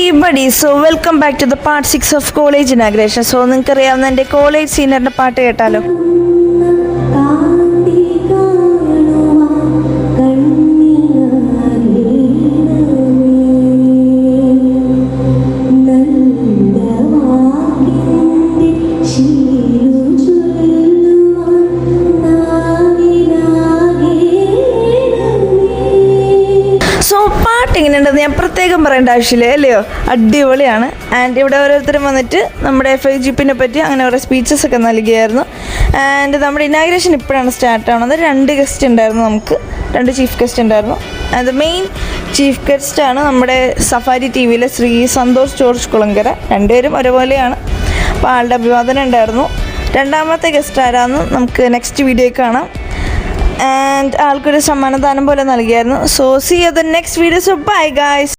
everybody, so welcome back to the part 6 of college inauguration. So നിങ്ങൾക്കറിയാവുന്ന എൻ്റെ college സീനിയറിൻ്റെ പാട്ട് കേട്ടാലോ? പാട്ട് എങ്ങനെയുണ്ടെന്ന് ഞാൻ പ്രത്യേകം പറയേണ്ട ആവശ്യമില്ല അല്ലയോ, അടിപൊളിയാണ്. ആൻഡ് ഇവിടെ ഓരോരുത്തരും വന്നിട്ട് നമ്മുടെ FIGP-നെ പറ്റി അങ്ങനെ ഓരോ സ്പീച്ചസ് ഒക്കെ നൽകിയായിരുന്നു. ആൻഡ് നമ്മുടെ ഇനാഗ്രേഷൻ ഇപ്പോഴാണ് സ്റ്റാർട്ട് ആവുന്നത്. 2 ഗസ്റ്റ് ഉണ്ടായിരുന്നു, നമുക്ക് 2 ചീഫ് ഗസ്റ്റ് ഉണ്ടായിരുന്നു. ആൻഡ് മെയിൻ ചീഫ് ഗസ്റ്റാണ് നമ്മുടെ സഫാരി TV-യിലെ ശ്രീ സന്തോഷ് ജോർജ് കുളങ്കര. രണ്ടുപേരും ഒരുപോലെയാണ്. അപ്പോൾ ആളുടെ അഭിവാദനം ഉണ്ടായിരുന്നു. രണ്ടാമത്തെ ഗസ്റ്റ് ആരാന്ന് നമുക്ക് നെക്സ്റ്റ് വീഡിയോയിൽ കാണാം. ആൻഡ് ആൾക്കൊരു സമ്മാനദാനം പോലെ നൽകിയായിരുന്നു. So see you the next video. So bye guys.